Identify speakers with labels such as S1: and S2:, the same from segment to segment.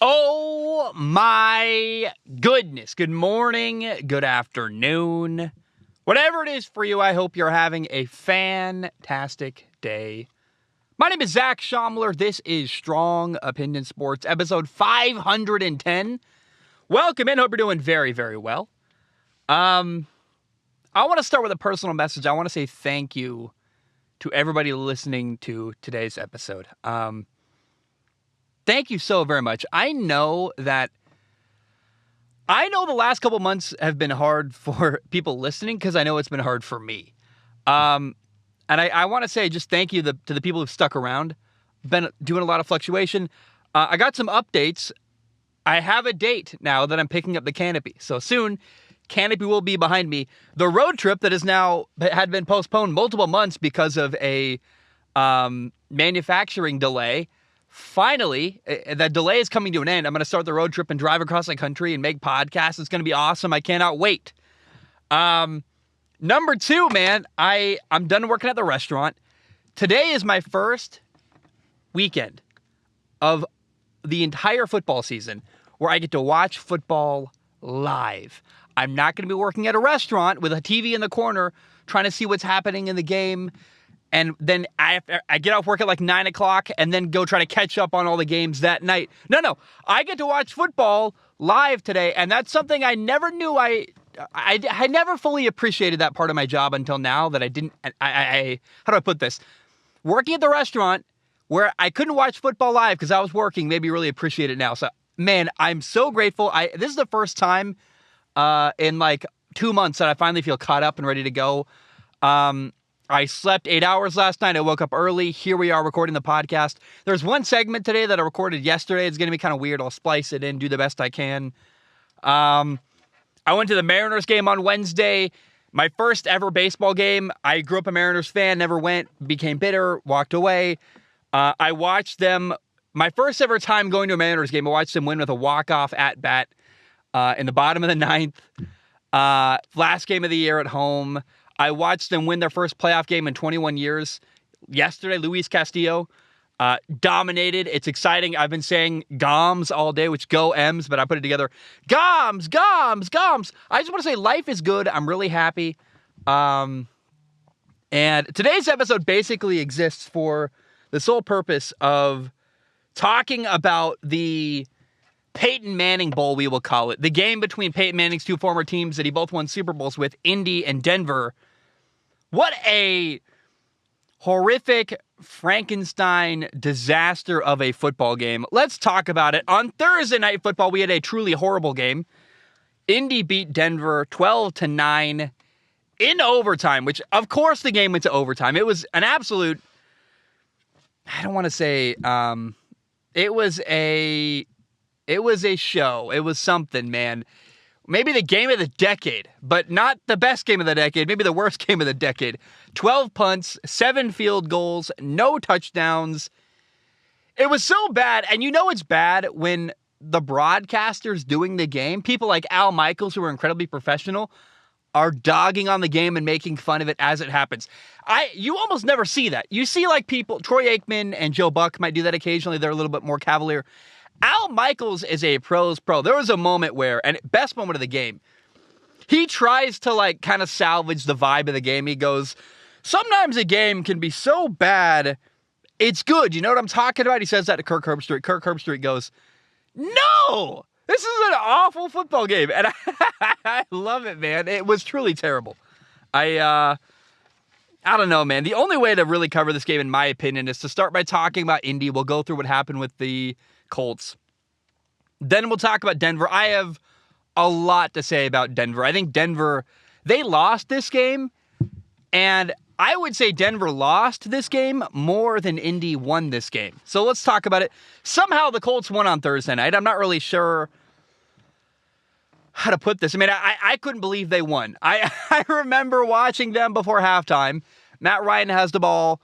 S1: Oh my goodness. Good morning, good afternoon. Whatever it is for you, I hope you're having a fantastic day. My name is Zach Schaumler. This is Strong Opinion Sports, episode 510. Welcome in. Hope you're doing very, very well. I want to start with a personal message. I want to say thank you to everybody listening to today's episode. Thank you so very much. I know the last couple months have been hard for people listening because I know it's been hard for me. And I want to say just thank you to the people who've stuck around. Been doing a lot of fluctuation. I got some updates. I have a date now that I'm picking up the canopy. So soon, canopy will be behind me. The road trip that had been postponed multiple months because of a manufacturing delay. Finally, that delay is coming to an end. I'm going to start the road trip and drive across the country and make podcasts. It's going to be awesome. I cannot wait. Number two, man, I'm done working at the restaurant. Today is my first weekend of the entire football season where I get to watch football live. I'm not going to be working at a restaurant with a TV in the corner trying to see what's happening in the game. And then I get off work at like 9 o'clock and then go try to catch up on all the games that night. No. I get to watch football live today, and that's something I never knew I never fully appreciated that part of my job until now that I didn't. How do I put this? Working at the restaurant where I couldn't watch football live because I was working made me really appreciate it now. So, man, I'm so grateful. This is the first time in like 2 months that I finally feel caught up and ready to go. I slept 8 hours last night. I woke up early. Here we are recording the podcast. There's one segment today that I recorded yesterday. It's going to be kind of weird. I'll splice it in, do the best I can. I went to the Mariners game on Wednesday. My first ever baseball game. I grew up a Mariners fan, never went, became bitter, walked away. I watched them. My first ever time going to a Mariners game, I watched them win with a walk-off at-bat in the bottom of the ninth. Last game of the year at home. I watched them win their first playoff game in 21 years. Yesterday, Luis Castillo dominated. It's exciting. I've been saying GOMS all day, which go M's, but I put it together. GOMS, GOMS, GOMS. I just want to say life is good. I'm really happy. And today's episode basically exists for the sole purpose of talking about the Peyton Manning Bowl, we will call it. The game between Peyton Manning's two former teams that he both won Super Bowls with, Indy and Denver. What a horrific Frankenstein disaster of a football game. Let's talk about it. On Thursday Night Football, we had a truly horrible game. Indy beat Denver 12-9 in overtime, which, of course, the game went to overtime. It was an absolute, I don't want to say, it was a show. It was something, man. Maybe the game of the decade, but not the best game of the decade. Maybe the worst game of the decade. 12 punts, 7 field goals, no touchdowns. It was so bad. And you know it's bad when the broadcasters doing the game, people like Al Michaels, who are incredibly professional, are dogging on the game and making fun of it as it happens. You almost never see that. You see like people, Troy Aikman and Joe Buck might do that occasionally. They're a little bit more cavalier. Al Michaels is a pro's pro. There was a moment where, and best moment of the game, he tries to like kind of salvage the vibe of the game. He goes, sometimes a game can be so bad, it's good. You know what I'm talking about? He says that to Kirk Herbstreit. Kirk Herbstreit goes, no, this is an awful football game. And I love it, man. It was truly terrible. I don't know, man. The only way to really cover this game, in my opinion, is to start by talking about Indy. We'll go through what happened with the Colts. Then we'll talk about Denver. I have a lot to say about Denver. I think Denver, they lost this game, and I would say Denver lost this game more than Indy won this game. So let's talk about it. Somehow the Colts won on Thursday night. I'm not really sure how to put this. I mean, I couldn't believe they won. I remember watching them before halftime. Matt Ryan has the ball.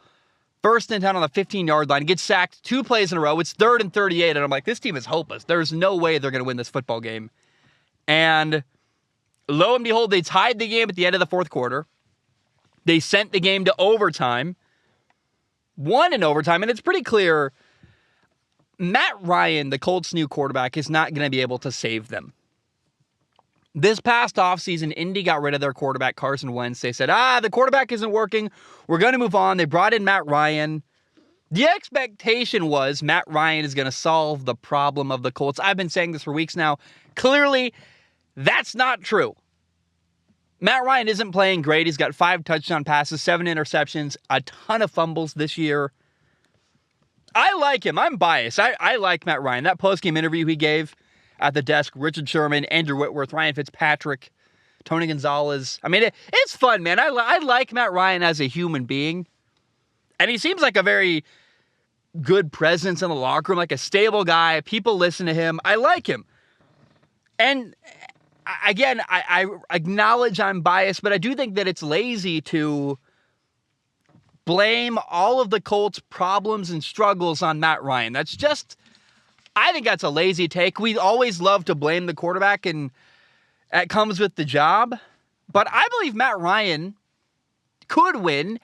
S1: First and 10 on the 15-yard line. Gets sacked 2 plays in a row. It's 3rd and 38. And I'm like, this team is hopeless. There's no way they're going to win this football game. And lo and behold, they tied the game at the end of the 4th quarter. They sent the game to overtime. Won in overtime. And it's pretty clear Matt Ryan, the Colts' new quarterback, is not going to be able to save them. This past offseason, Indy got rid of their quarterback, Carson Wentz. They said, the quarterback isn't working. We're going to move on. They brought in Matt Ryan. The expectation was Matt Ryan is going to solve the problem of the Colts. I've been saying this for weeks now. Clearly, that's not true. Matt Ryan isn't playing great. He's got 5 touchdown passes, 7 interceptions, a ton of fumbles this year. I like him. I'm biased. I like Matt Ryan. That postgame interview he gave at the desk, Richard Sherman, Andrew Whitworth, Ryan Fitzpatrick, Tony Gonzalez. I mean, it's fun, man. I like Matt Ryan as a human being. And he seems like a very good presence in the locker room, like a stable guy. People listen to him. I like him. And again, I acknowledge I'm biased, but I do think that it's lazy to blame all of the Colts' problems and struggles on Matt Ryan. That's just, I think that's a lazy take. We always love to blame the quarterback, and that comes with the job. But I believe Matt Ryan could win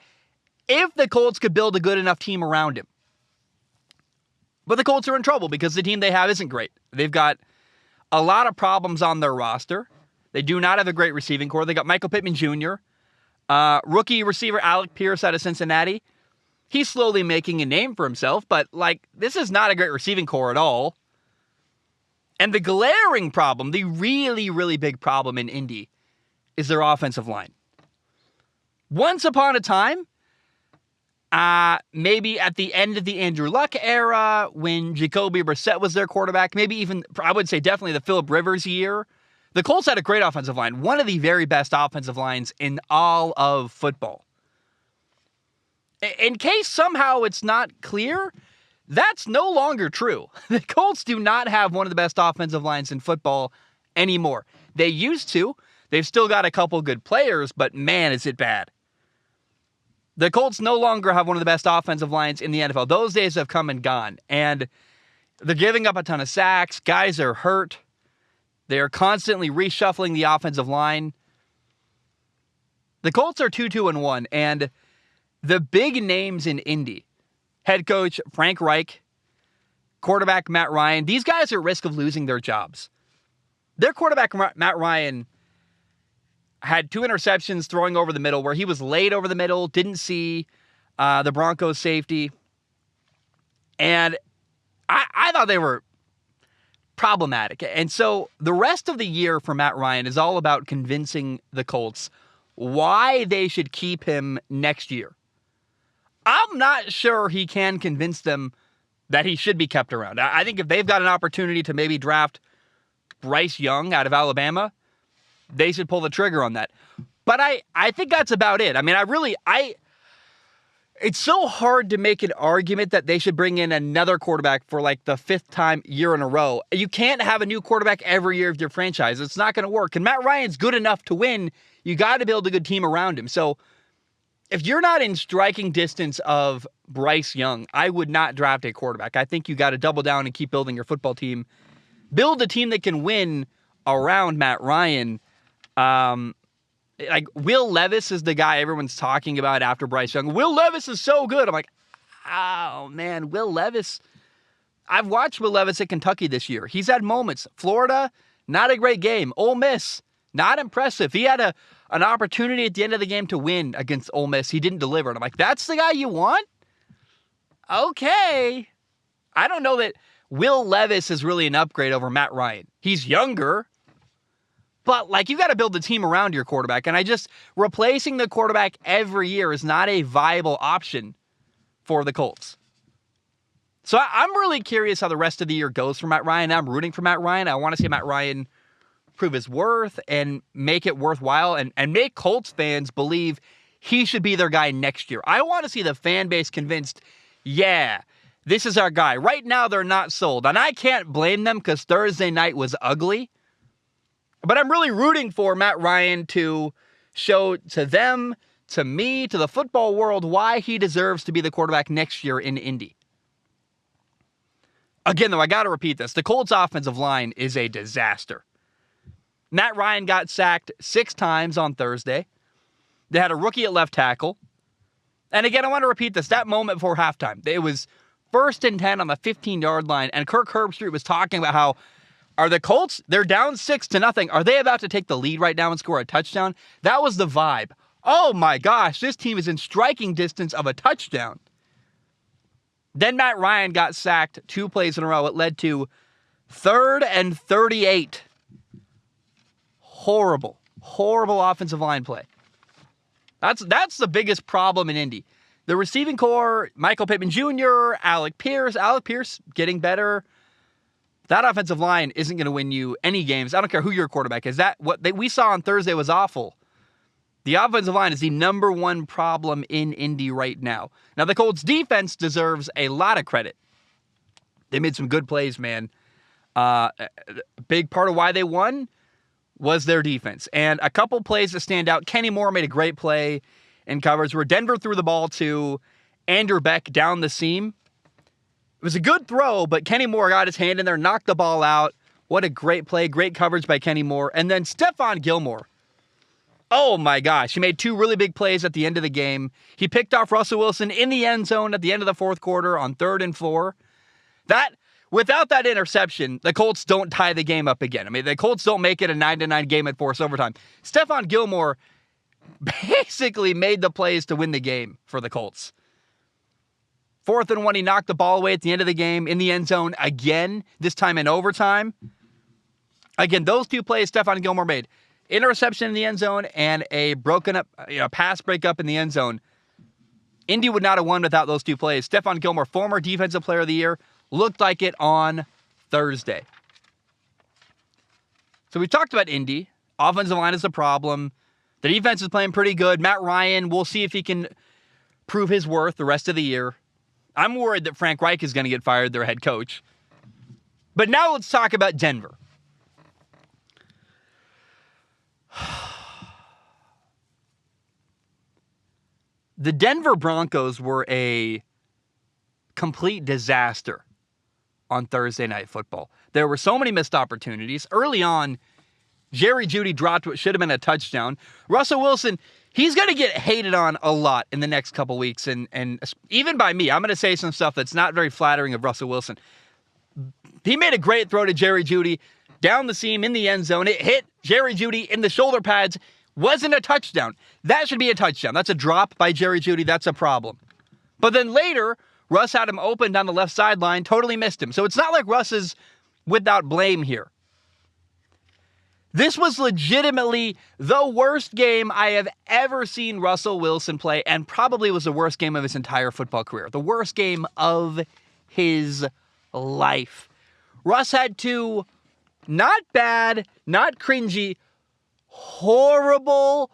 S1: if the Colts could build a good enough team around him. But the Colts are in trouble because the team they have isn't great. They've got a lot of problems on their roster. They do not have a great receiving core. They got Michael Pittman Jr., rookie receiver Alec Pierce out of Cincinnati. He's slowly making a name for himself, but this is not a great receiving core at all. And the glaring problem, the really, really big problem in Indy, is their offensive line. Once upon a time, maybe at the end of the Andrew Luck era, when Jacoby Brissett was their quarterback, maybe even, I would say definitely the Phillip Rivers year, the Colts had a great offensive line, one of the very best offensive lines in all of football. In case somehow it's not clear, that's no longer true. The Colts do not have one of the best offensive lines in football anymore. They used to. They've still got a couple good players, but man, is it bad. The Colts no longer have one of the best offensive lines in the NFL. Those days have come and gone, and they're giving up a ton of sacks. Guys are hurt. They are constantly reshuffling the offensive line. The Colts are 2-2-1, and the big names in Indy, head coach Frank Reich, quarterback Matt Ryan, these guys are at risk of losing their jobs. Their quarterback, Matt Ryan, had 2 interceptions throwing over the middle where he was late over the middle, didn't see the Broncos safety. And I thought they were problematic. And so the rest of the year for Matt Ryan is all about convincing the Colts why they should keep him next year. I'm not sure he can convince them that he should be kept around. I think if they've got an opportunity to maybe draft Bryce Young out of Alabama, they should pull the trigger on that. But I think that's about it. I mean, it's so hard to make an argument that they should bring in another quarterback for the 5th year in a row. You can't have a new quarterback every year of your franchise. It's not going to work. And Matt Ryan's good enough to win. You got to build a good team around him. So if you're not in striking distance of Bryce Young, I would not draft a quarterback. I think you got to double down and keep building your football team. Build a team that can win around Matt Ryan. Will Levis is the guy everyone's talking about after Bryce Young. Will Levis is so good. I'm like, oh man, Will Levis. I've watched Will Levis at Kentucky this year. He's had moments. Florida, not a great game. Ole Miss, not impressive. He had an opportunity at the end of the game to win against Ole Miss. He didn't deliver. And I'm like, that's the guy you want? Okay. I don't know that Will Levis is really an upgrade over Matt Ryan. He's younger, but you got to build the team around your quarterback. And replacing the quarterback every year is not a viable option for the Colts. So I'm really curious how the rest of the year goes for Matt Ryan. I'm rooting for Matt Ryan. I want to see Matt Ryan prove his worth and make it worthwhile and make Colts fans believe he should be their guy next year. I want to see the fan base convinced, yeah, this is our guy. Right now, they're not sold. And I can't blame them because Thursday night was ugly. But I'm really rooting for Matt Ryan to show to them, to me, to the football world, why he deserves to be the quarterback next year in Indy. Again, though, I got to repeat this. The Colts' offensive line is a disaster. Matt Ryan got sacked 6 times on Thursday. They had a rookie at left tackle. And again, I want to repeat this. That moment before halftime, it was 1st and 10 on the 15-yard line, and Kirk Herbstreit was talking about how, are the Colts, they're down 6-0. Are they about to take the lead right now and score a touchdown? That was the vibe. Oh my gosh, this team is in striking distance of a touchdown. Then Matt Ryan got sacked 2 plays in a row. It led to 3rd and 38. Horrible offensive line play. That's the biggest problem in Indy. The receiving core, Michael Pittman Jr., Alec Pierce getting better. That offensive line isn't going to win you any games. I don't care who your quarterback is. We saw on Thursday was awful. The offensive line is the number one problem in Indy right now. Now, the Colts defense deserves a lot of credit. They made some good plays, man. A big part of why they won was their defense. And a couple plays that stand out. Kenny Moore made a great play in coverage where Denver threw the ball to Andrew Beck down the seam. It was a good throw, but Kenny Moore got his hand in there, knocked the ball out. What a great play. Great coverage by Kenny Moore. And then Stephon Gilmore. Oh my gosh, he made 2 really big plays at the end of the game. He picked off Russell Wilson in the end zone at the end of the 4th quarter on 3rd and 4. Without that interception, the Colts don't tie the game up again. I mean, the Colts don't make it a 9-9 game at forced overtime. Stephon Gilmore basically made the plays to win the game for the Colts. 4th and 1, he knocked the ball away at the end of the game in the end zone again, this time in overtime. Again, those 2 plays Stephon Gilmore made. Interception in the end zone and a broken up pass breakup in the end zone. Indy would not have won without those 2 plays. Stephon Gilmore, former Defensive Player of the Year, looked like it on Thursday. So we talked about Indy. Offensive line is a problem. The defense is playing pretty good. Matt Ryan, we'll see if he can prove his worth the rest of the year. I'm worried that Frank Reich is going to get fired, their head coach. But now let's talk about Denver. The Denver Broncos were a complete disaster on Thursday Night Football. There were so many missed opportunities. Early on, Jerry Jeudy dropped what should have been a touchdown. Russell Wilson, he's going to get hated on a lot in the next couple weeks, and even by me. I'm going to say some stuff that's not very flattering of Russell Wilson. He made a great throw to Jerry Jeudy down the seam in the end zone. It hit Jerry Jeudy in the shoulder pads. Wasn't a touchdown. That should be a touchdown. That's a drop by Jerry Jeudy. That's a problem. But then later, Russ had him open down the left sideline, totally missed him. So it's not like Russ is without blame here. This was legitimately the worst game I have ever seen Russell Wilson play, and probably was the worst game of his entire football career. The worst game of his life. Russ had 2 not bad, not cringy, horrible,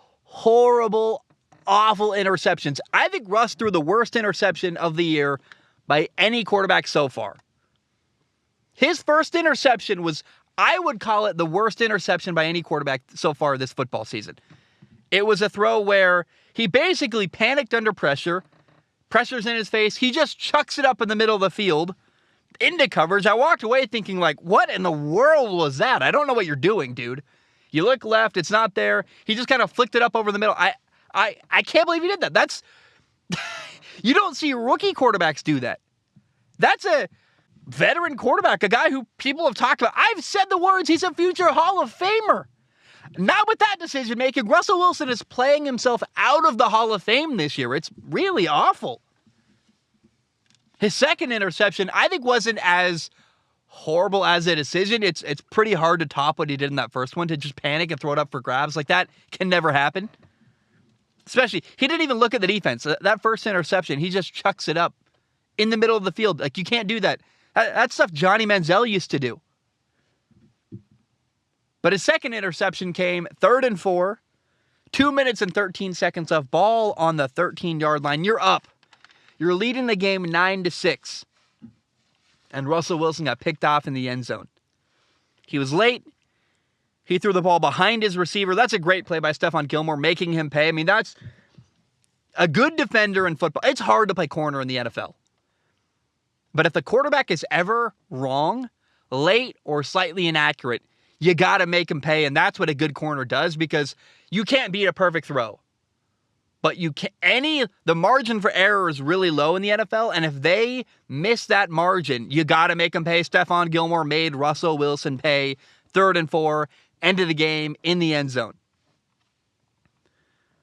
S1: awful interceptions. I think Russ threw the worst interception of the year by any quarterback so far. His first interception was, I would call it the worst interception by any quarterback so far this football season. It was a throw where he basically panicked under pressure. Pressure's in his face. He just chucks it up in the middle of the field into coverage. I walked away thinking, like, what in the world was that? I don't know what you're doing, dude. You look left, it's not there. He just kind of flicked it up over the middle. I can't believe he did that. That's you don't see rookie quarterbacks do that. That's a veteran quarterback, a guy who people have talked about. I've said the words, he's a future Hall of Famer. Not with that decision making. Russell Wilson is playing himself out of the Hall of Fame this year. It's really awful. His second interception, I think, wasn't as horrible as a decision. It's pretty hard to top what he did in that first one, to just panic and throw it up for grabs. Like, that can never happen. Especially, he didn't even look at the defense. That first interception, he just chucks it up in the middle of the field. Like, you can't do that. That's stuff Johnny Manziel used to do. But his second interception came 3rd and 4, 2 minutes and 13 seconds of ball on the 13-yard line. You're up. You're leading the game 9-6. And Russell Wilson got picked off in the end zone. He was late. He threw the ball behind his receiver. That's a great play by Stephon Gilmore, making him pay. I mean, that's a good defender in football. It's hard to play corner in the NFL. But if the quarterback is ever wrong, late, or slightly inaccurate, you got to make him pay. And that's what a good corner does, because you can't beat a perfect throw. But the margin for error is really low in the NFL, and if they miss that margin, you got to make them pay. Stephon Gilmore made Russell Wilson pay 3rd and 4, end of the game, in the end zone.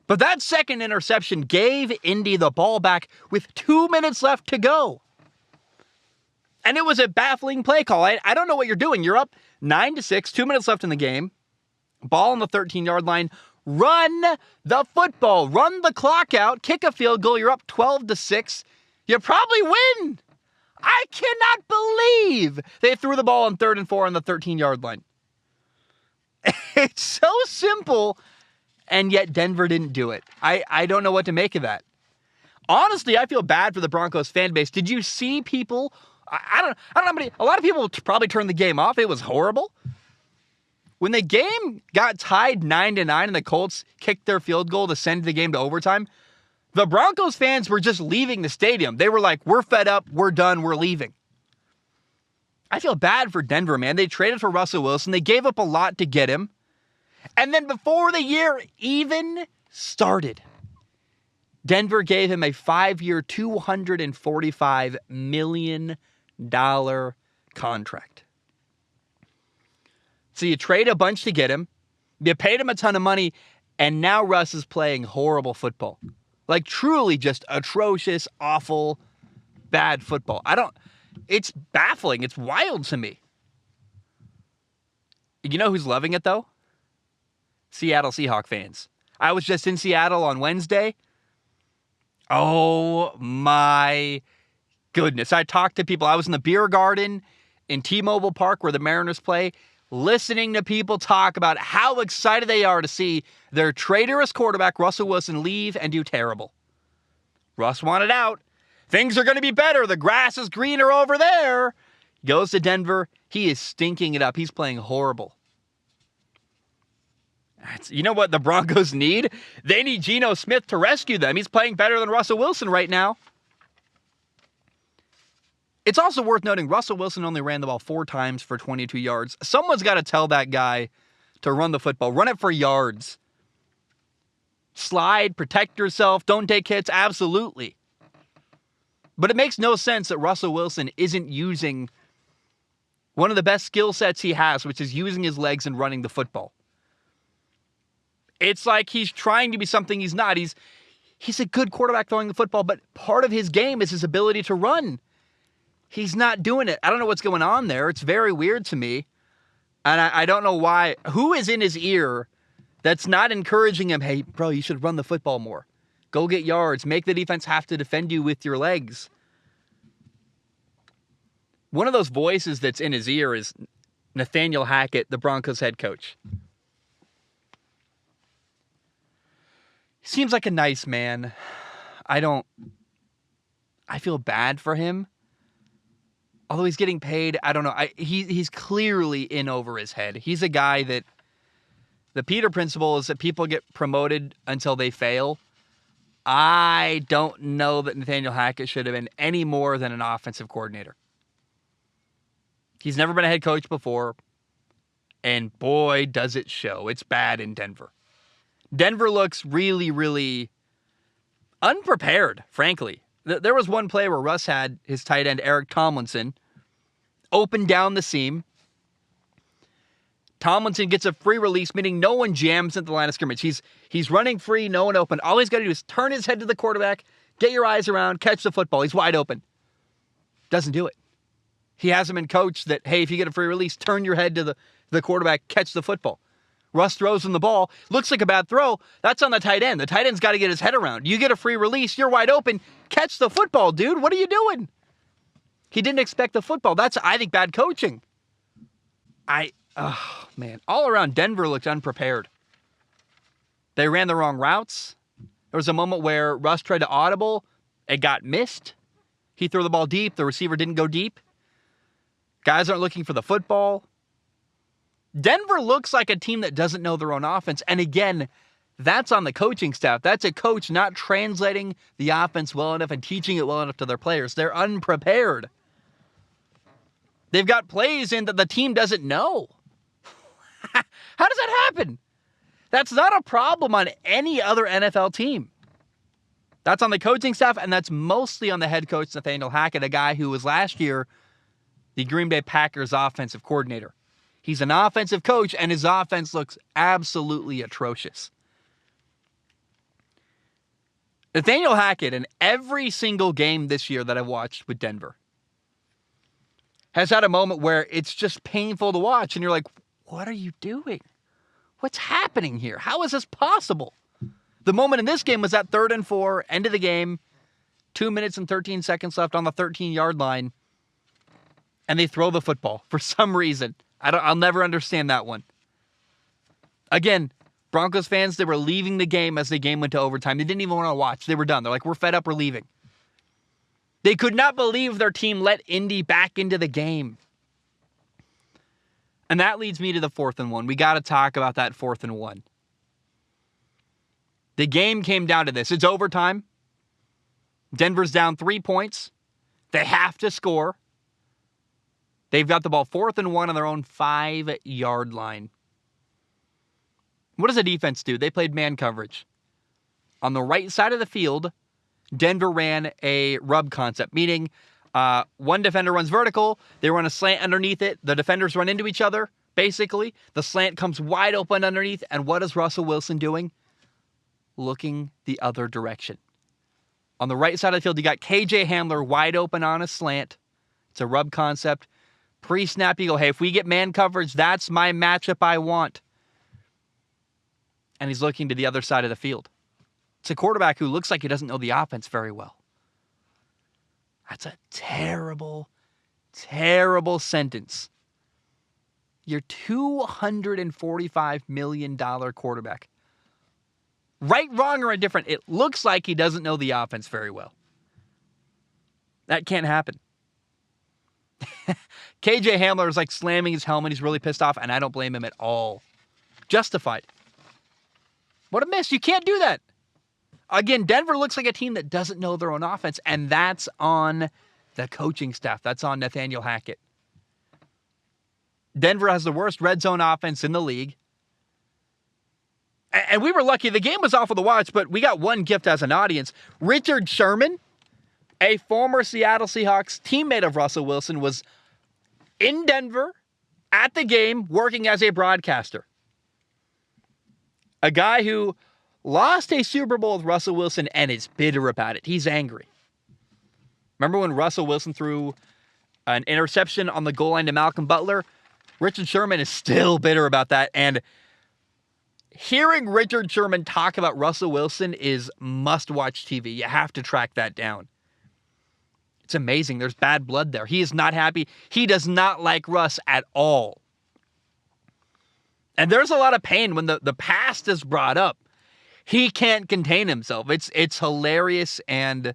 S1: But that second interception gave Indy the ball back with 2 minutes left to go. And it was a baffling play call. I don't know what you're doing. You're up 9-6, 2 minutes left in the game. Ball on the 13-yard line. Run the football. Run the clock out. Kick a field goal. You're up 12-6. You probably win. I cannot believe they threw the ball on 3rd and 4 on the 13-yard line. It's so simple, and yet Denver didn't do it. I don't know what to make of that. Honestly, I feel bad for the Broncos fan base. Did you see people? I don't know how many. A lot of people probably turned the game off. It was horrible. When the game got tied 9-9 and the Colts kicked their field goal to send the game to overtime, the Broncos fans were just leaving the stadium. They were like, we're fed up, we're done, we're leaving. I feel bad for Denver, man. They traded for Russell Wilson. They gave up a lot to get him. And then before the year even started, Denver gave him a 5-year, $245 million contract. So you trade a bunch to get him. You paid him a ton of money. And now Russ is playing horrible football. Like truly just atrocious, awful, bad football. It's baffling. It's wild to me. You know who's loving it though? Seattle Seahawks fans. I was just in Seattle on Wednesday. Oh my goodness. I talked to people. I was in the beer garden in T-Mobile Park where the Mariners play, listening to people talk about how excited they are to see their traitorous quarterback, Russell Wilson, leave and do terrible. Russ wanted out. Things are going to be better. The grass is greener over there. Goes to Denver. He is stinking it up. He's playing horrible. You know what the Broncos need? They need Geno Smith to rescue them. He's playing better than Russell Wilson right now. It's also worth noting Russell Wilson only ran the ball 4 times for 22 yards. Someone's got to tell that guy to run the football. Run it for yards. Slide, protect yourself, don't take hits, absolutely. But it makes no sense that Russell Wilson isn't using one of the best skill sets he has, which is using his legs and running the football. It's like he's trying to be something he's not. He's a good quarterback throwing the football, but part of his game is his ability to run. He's not doing it. I don't know what's going on there. It's very weird to me. And I don't know why. Who is in his ear that's not encouraging him, hey, bro, you should run the football more. Go get yards. Make the defense have to defend you with your legs. One of those voices that's in his ear is Nathaniel Hackett, the Broncos head coach. He seems like a nice man. I feel bad for him. Although he's getting paid, I don't know. He's clearly in over his head. He's a guy that the Peter principle is that people get promoted until they fail. I don't know that Nathaniel Hackett should have been any more than an offensive coordinator. He's never been a head coach before, and boy, does it show. It's bad in Denver. Denver looks really, really unprepared, frankly. There was one play where Russ had his tight end, Eric Tomlinson, open down the seam. Tomlinson gets a free release, meaning no one jams at the line of scrimmage. He's running free, no one open. All he's got to do is turn his head to the quarterback, get your eyes around, catch the football. He's wide open. Doesn't do it. He hasn't been coached that, hey, if you get a free release, turn your head to the quarterback, catch the football. Russ throws him the ball. Looks like a bad throw. That's on the tight end. The tight end's got to get his head around. You get a free release. You're wide open. Catch the football, dude. What are you doing? He didn't expect the football. That's, I think, bad coaching. Oh, man. All around, Denver looked unprepared. They ran the wrong routes. There was a moment where Russ tried to audible. It got missed. He threw the ball deep. The receiver didn't go deep. Guys aren't looking for the football. Denver looks like a team that doesn't know their own offense. And again, that's on the coaching staff. That's a coach not translating the offense well enough and teaching it well enough to their players. They're unprepared. They've got plays in that the team doesn't know. How does that happen? That's not a problem on any other NFL team. That's on the coaching staff, and that's mostly on the head coach, Nathaniel Hackett, a guy who was last year the Green Bay Packers offensive coordinator. He's an offensive coach, and his offense looks absolutely atrocious. Nathaniel Hackett, in every single game this year that I've watched with Denver, has had a moment where it's just painful to watch, and you're like, what are you doing? What's happening here? How is this possible? The moment in this game was that 3rd and 4, end of the game, 2 minutes and 13 seconds left on the 13-yard line, and they throw the football for some reason. I'll never understand that one. Again, Broncos fans, they were leaving the game as the game went to overtime. They didn't even want to watch. They were done. They're like, we're fed up, we're leaving. They could not believe their team let Indy back into the game. And that leads me to the 4th and 1. We got to talk about that 4th and 1. The game came down to this. It's overtime. Denver's down 3 points. They have to score. They've got the ball 4th and 1 on their own 5-yard line. What does the defense do? They played man coverage. On the right side of the field, Denver ran a rub concept, meaning one defender runs vertical, they run a slant underneath it, the defenders run into each other, basically. The slant comes wide open underneath, and what is Russell Wilson doing? Looking the other direction. On the right side of the field, you got KJ Hamler wide open on a slant. It's a rub concept. Pre-snap, you go, hey, if we get man coverage, that's my matchup I want. And he's looking to the other side of the field. It's a quarterback who looks like he doesn't know the offense very well. That's a terrible, terrible sentence. Your $245 million quarterback. Right, wrong, or indifferent, it looks like he doesn't know the offense very well. That can't happen. KJ Hamler is like slamming his helmet. He's really pissed off, and I don't blame him at all. Justified. What a miss. You can't do that. Again, Denver looks like a team that doesn't know their own offense, and that's on the coaching staff. That's on Nathaniel Hackett. Denver has the worst red zone offense in the league. And we were lucky. The game was awful to watch, but we got one gift as an audience. Richard Sherman, a former Seattle Seahawks teammate of Russell Wilson, was in Denver at the game working as a broadcaster. A guy who lost a Super Bowl with Russell Wilson and is bitter about it. He's angry. Remember when Russell Wilson threw an interception on the goal line to Malcolm Butler? Richard Sherman is still bitter about that, and hearing Richard Sherman talk about Russell Wilson is must-watch TV. You have to track that down. It's amazing. There's bad blood there. He is not happy. He does not like Russ at all. And there's a lot of pain when the past is brought up. He can't contain himself. It's hilarious, and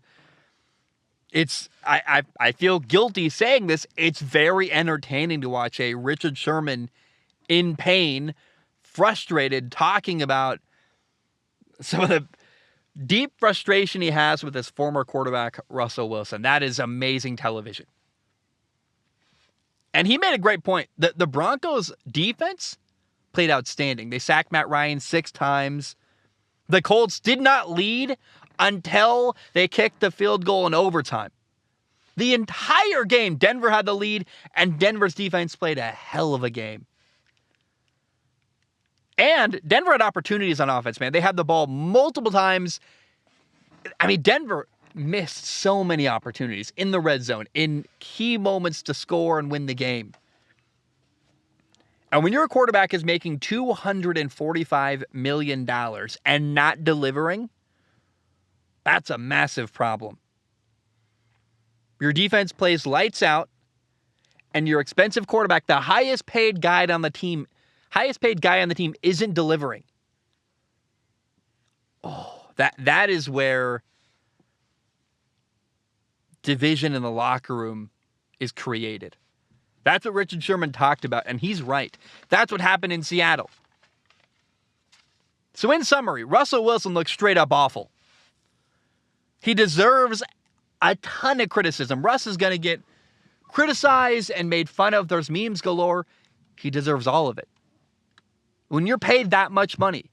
S1: I feel guilty saying this. It's very entertaining to watch a Richard Sherman in pain, frustrated, talking about some of the deep frustration he has with his former quarterback, Russell Wilson. That is amazing television. And he made a great point. The Broncos defense played outstanding. They sacked Matt Ryan 6 times. The Colts did not lead until they kicked the field goal in overtime. The entire game, Denver had the lead, and Denver's defense played a hell of a game. And Denver had opportunities on offense, man. They had the ball multiple times. I mean, Denver missed so many opportunities in the red zone, in key moments to score and win the game. And when your quarterback is making $245 million and not delivering, that's a massive problem. Your defense plays lights out, and your expensive quarterback, the highest paid guy on the team, isn't delivering. Oh, that is where division in the locker room is created. That's what Richard Sherman talked about, and he's right. That's what happened in Seattle. So in summary, Russell Wilson looks straight up awful. He deserves a ton of criticism. Russ is going to get criticized and made fun of. There's memes galore. He deserves all of it. When you're paid that much money,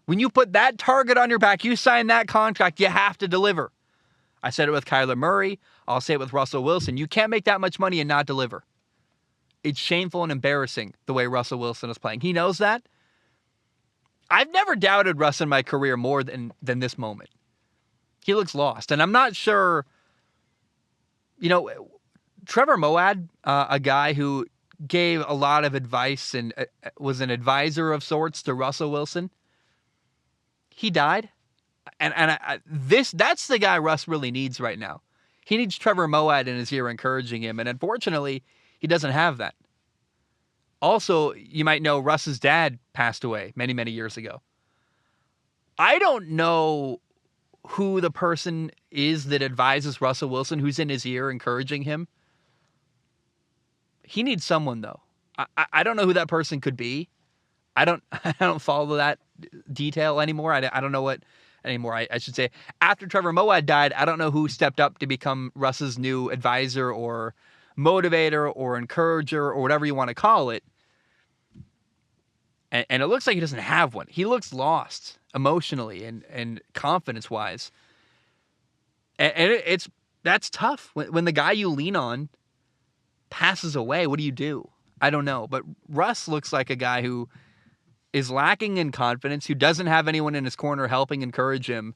S1: When you put that target on your back, you sign that contract, you have to deliver. I said it with Kyler Murray. I'll say it with Russell Wilson. You can't make that much money and not deliver. It's shameful and embarrassing the way Russell Wilson is playing. He knows that. I've never doubted Russ in my career more than this moment. He looks lost. And I'm not sure, Trevor Moawad, a guy who gave a lot of advice and was an advisor of sorts to Russell Wilson, he died. And that's the guy Russ really needs right now. He needs Trevor Moawad in his ear encouraging him. And unfortunately, he doesn't have that. Also, you might know Russ's dad passed away many, many years ago. I don't know who the person is that advises Russell Wilson, who's in his ear encouraging him. He needs someone, though. I don't know who that person could be. I don't follow that detail anymore. I don't know what anymore. I should say. After Trevor Moawad died, I don't know who stepped up to become Russ's new advisor or motivator or encourager or whatever you want to call it. And it looks like he doesn't have one. He looks lost emotionally and confidence-wise. And that's tough. When the guy you lean on passes away, what do you do? I don't know. But Russ looks like a guy who is lacking in confidence, who doesn't have anyone in his corner helping encourage him.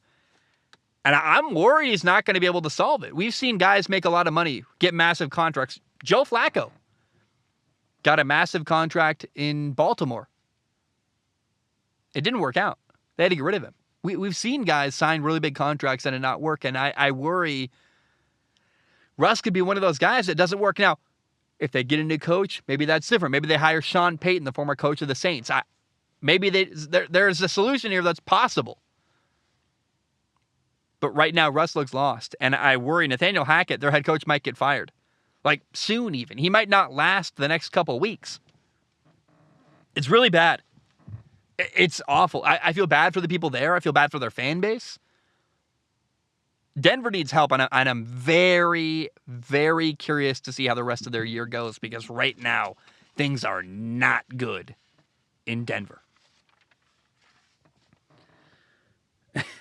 S1: And I'm worried he's not going to be able to solve it. We've seen guys make a lot of money, get massive contracts. Joe Flacco got a massive contract in Baltimore. It didn't work out. They had to get rid of him. We've seen guys sign really big contracts and it not work, and I worry Russ could be one of those guys that doesn't work. Now, if they get a new coach, maybe that's different. Maybe they hire Sean Peyton, the former coach of the Saints. Maybe there's a solution here that's possible. But right now, Russ looks lost, and I worry Nathaniel Hackett, their head coach, might get fired. Like, soon even. He might not last the next couple of weeks. It's really bad. It's awful. I feel bad for the people there. I feel bad for their fan base. Denver needs help, and I'm very, very curious to see how the rest of their year goes, because right now, things are not good in Denver.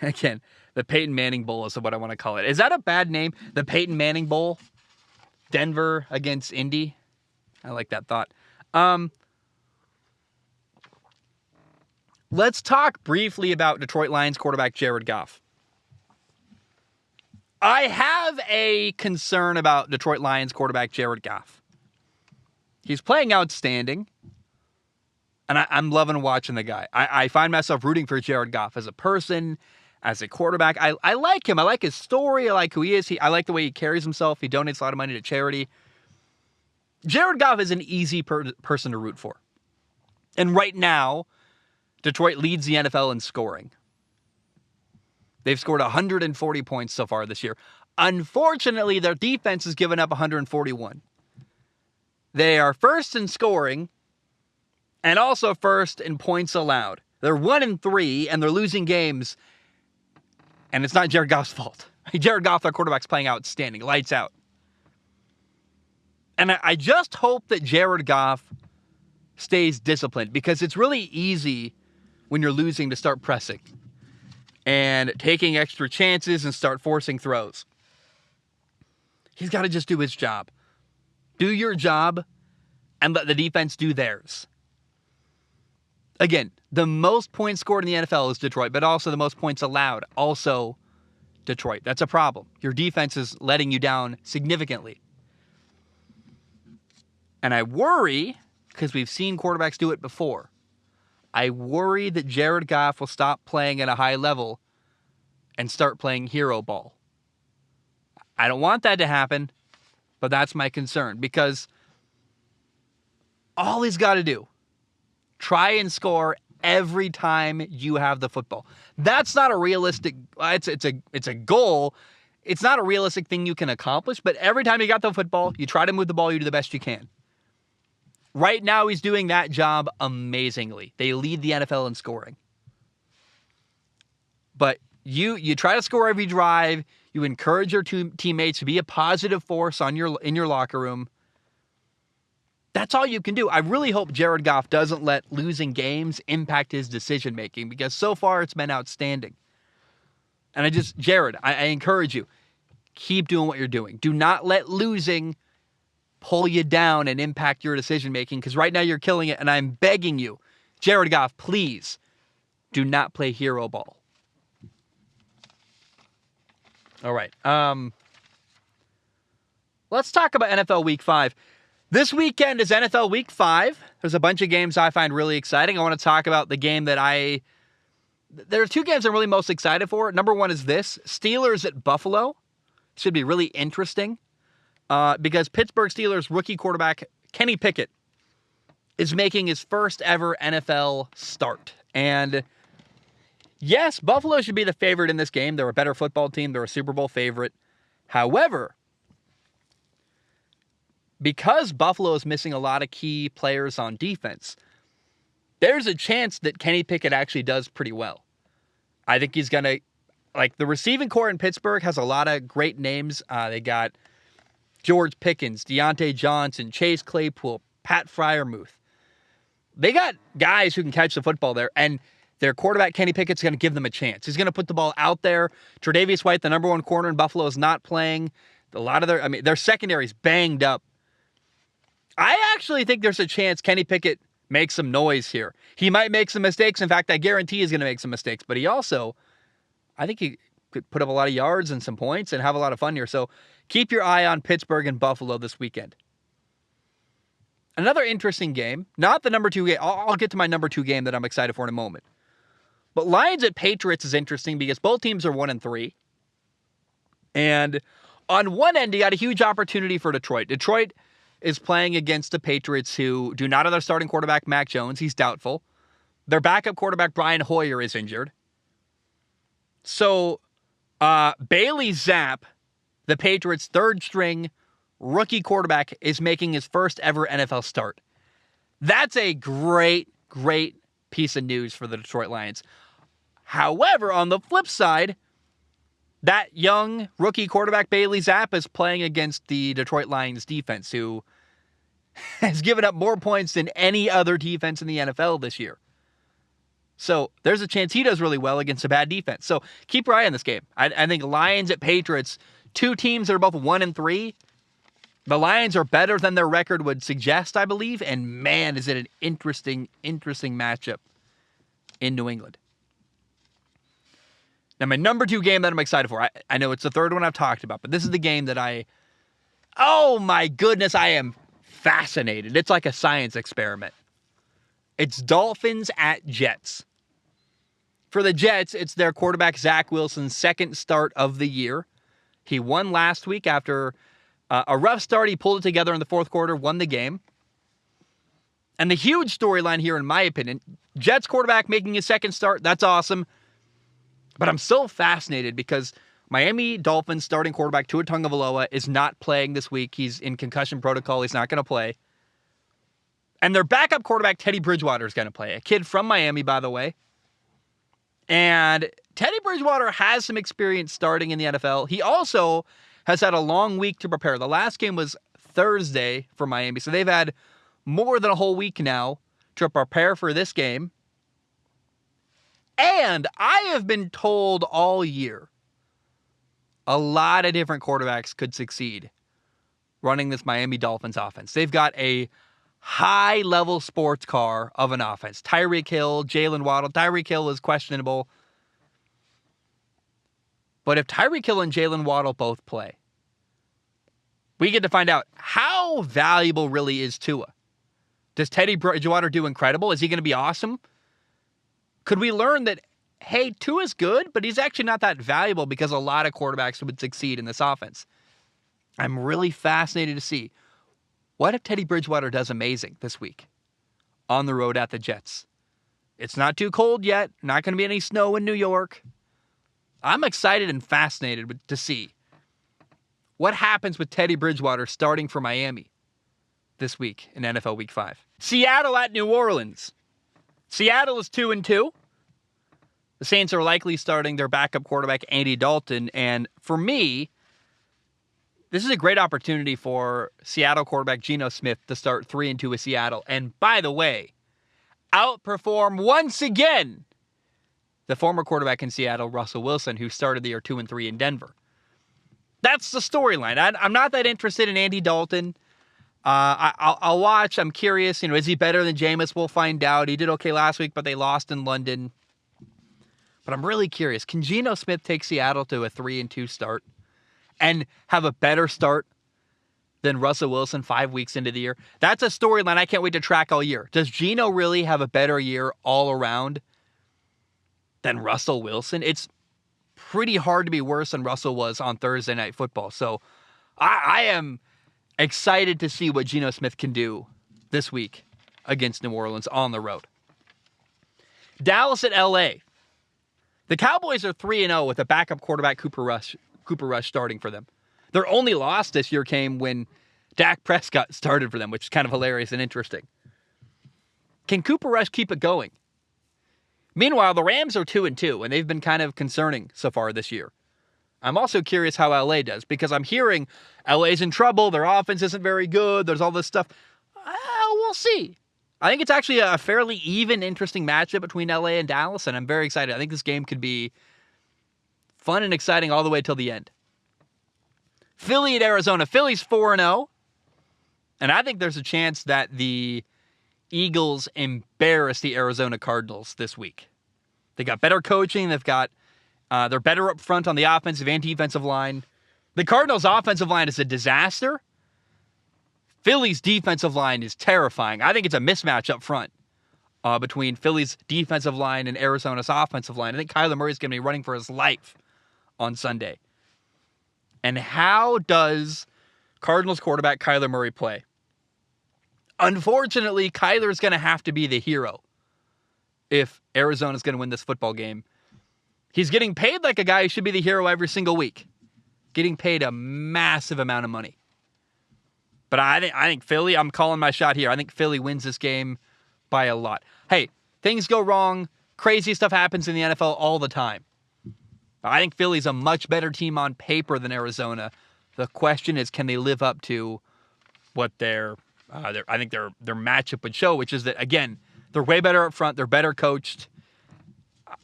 S1: Again, the Peyton Manning Bowl is what I want to call it. Is that a bad name? The Peyton Manning Bowl? Denver against Indy? I like that thought. Let's talk briefly about Detroit Lions quarterback Jared Goff. I have a concern about Detroit Lions quarterback Jared Goff. He's playing outstanding, and I'm loving watching the guy. I find myself rooting for Jared Goff as a person, as a quarterback. I like him. I like his story. I like who he is. I like the way he carries himself. He donates a lot of money to charity. Jared Goff is an easy person to root for. And right now, Detroit leads the NFL in scoring. They've scored 140 points so far this year. Unfortunately, their defense has given up 141. They are first in scoring and also first in points allowed. They're 1-3, and they're losing games, and it's not Jared Goff's fault. Jared Goff, their quarterback's playing outstanding, lights out. And I just hope that Jared Goff stays disciplined, because it's really easy when you're losing to start pressing and taking extra chances and start forcing throws. He's got to just do his job. Do your job and let the defense do theirs. Again, the most points scored in the NFL is Detroit, but also the most points allowed, also Detroit. That's a problem. Your defense is letting you down significantly. And I worry, because we've seen quarterbacks do it before, I worry that Jared Goff will stop playing at a high level and start playing hero ball. I don't want that to happen, but that's my concern, because all he's got to do, try and score every time you have the football. That's not a realistic, it's a goal. It's not a realistic thing you can accomplish, but every time you got the football, you try to move the ball, you do the best you can. Right now, he's doing that job amazingly. They lead the NFL in scoring. But you try to score every drive. You encourage your teammates to be a positive force in your locker room. That's all you can do. I really hope Jared Goff doesn't let losing games impact his decision-making, because so far it's been outstanding. And Jared, I encourage you, keep doing what you're doing. Do not let losing pull you down and impact your decision-making, because right now you're killing it, and I'm begging you, Jared Goff, please do not play hero ball. All right. Let's talk about NFL Week 5. This weekend is NFL Week 5. There's a bunch of games I find really exciting. I want to talk about the game that there are two games I'm really most excited for. Number one is this, Steelers at Buffalo. Should be really interesting because Pittsburgh Steelers rookie quarterback Kenny Pickett is making his first ever NFL start. And yes, Buffalo should be the favorite in this game. They're a better football team. They're a Super Bowl favorite. However, because Buffalo is missing a lot of key players on defense, there's a chance that Kenny Pickett actually does pretty well. I think he's going to, the receiving core in Pittsburgh has a lot of great names. They got George Pickens, Deontay Johnson, Chase Claypool, Pat Freiermuth. They got guys who can catch the football there, and their quarterback, Kenny Pickett's going to give them a chance. He's going to put the ball out there. Tre'Davious White, the number one corner in Buffalo, is not playing. A lot of their secondary's banged up. I actually think there's a chance Kenny Pickett makes some noise here. He might make some mistakes. In fact, I guarantee he's going to make some mistakes. But I think he could put up a lot of yards and some points and have a lot of fun here. So keep your eye on Pittsburgh and Buffalo this weekend. Another interesting game, not the number 2 game. I'll get to my number 2 game that I'm excited for in a moment. But Lions at Patriots is interesting because both teams are 1-3. And on one end, you got a huge opportunity for Detroit. Detroit is playing against the Patriots, who do not have their starting quarterback, Mac Jones. He's doubtful. Their backup quarterback, Brian Hoyer, is injured. So Bailey Zapp, the Patriots' third-string rookie quarterback, is making his first ever NFL start. That's a great, great piece of news for the Detroit Lions. However, on the flip side, that young rookie quarterback, Bailey Zapp, is playing against the Detroit Lions defense, who has given up more points than any other defense in the NFL this year. So there's a chance he does really well against a bad defense. So keep your eye on this game. I think Lions at Patriots, two teams that are both 1-3. The Lions are better than their record would suggest, I believe. And man, is it an interesting matchup in New England. Now, my number 2 game that I'm excited for, I know it's the third one I've talked about, but this is the game that oh my goodness, I am fascinated. It's like a science experiment. It's Dolphins at Jets. For the Jets, it's their quarterback, Zach Wilson's second start of the year. He won last week after a rough start. He pulled it together in the fourth quarter, won the game. And the huge storyline here, in my opinion, Jets quarterback making his second start, that's awesome. But I'm so fascinated because Miami Dolphins starting quarterback Tua Tagovailoa is not playing this week. He's in concussion protocol. He's not going to play. And their backup quarterback, Teddy Bridgewater, is going to play. A kid from Miami, by the way. And Teddy Bridgewater has some experience starting in the NFL. He also has had a long week to prepare. The last game was Thursday for Miami, so they've had more than a whole week now to prepare for this game. And I have been told all year a lot of different quarterbacks could succeed running this Miami Dolphins offense. They've got a high-level sports car of an offense. Tyreek Hill, Jalen Waddle. Tyreek Hill is questionable. But if Tyreek Hill and Jalen Waddle both play, we get to find out how valuable really is Tua. Does Teddy Bridgewater do incredible? Is he going to be awesome? Could we learn that, hey, Tua's good, but he's actually not that valuable because a lot of quarterbacks would succeed in this offense? I'm really fascinated to see, what if Teddy Bridgewater does amazing this week on the road at the Jets? It's not too cold yet. Not going to be any snow in New York. I'm excited and fascinated to see what happens with Teddy Bridgewater starting for Miami this week in NFL Week 5. Seattle at New Orleans. Seattle is 2-2. The Saints are likely starting their backup quarterback, Andy Dalton. And for me, This is a great opportunity for Seattle quarterback Geno Smith to start 3-2 with Seattle. And by the way, outperform once again the former quarterback in Seattle, Russell Wilson, who started the year 2-3 in Denver. That's the storyline. I'm not that interested in Andy Dalton. I'll watch. I'm curious. Is he better than Jameis? We'll find out. He did okay last week, but they lost in London. But I'm really curious. Can Geno Smith take Seattle to a 3-2 start and have a better start than Russell Wilson 5 weeks into the year? That's a storyline I can't wait to track all year. Does Geno really have a better year all around than Russell Wilson? It's pretty hard to be worse than Russell was on Thursday Night Football. So I am excited to see what Geno Smith can do this week against New Orleans on the road. Dallas at LA. The Cowboys are 3-0 with a backup quarterback, Cooper Rush starting for them. Their only loss this year came when Dak Prescott started for them, which is kind of hilarious and interesting. Can Cooper Rush keep it going? Meanwhile, the Rams are 2-2, and they've been kind of concerning so far this year. I'm also curious how LA does, because I'm hearing LA's in trouble, their offense isn't very good, there's all this stuff. We'll see. I think it's actually a fairly even, interesting matchup between LA and Dallas, and I'm very excited. I think this game could be fun and exciting all the way till the end. Philly at Arizona. Philly's 4-0, and I think there's a chance that the Eagles embarrass the Arizona Cardinals this week. They got better coaching. They're better up front on the offensive and defensive line. The Cardinals' offensive line is a disaster. Philly's defensive line is terrifying. I think it's a mismatch up front between Philly's defensive line and Arizona's offensive line. I think Kyler Murray's going to be running for his life on Sunday. And how does Cardinals quarterback Kyler Murray play? Unfortunately, Kyler's going to have to be the hero if Arizona's going to win this football game. He's getting paid like a guy who should be the hero every single week. Getting paid a massive amount of money. But I think Philly, I'm calling my shot here. I think Philly wins this game by a lot. Hey, things go wrong. Crazy stuff happens in the NFL all the time. I think Philly's a much better team on paper than Arizona. The question is, can they live up to what their matchup would show, which is that, again, they're way better up front. They're better coached.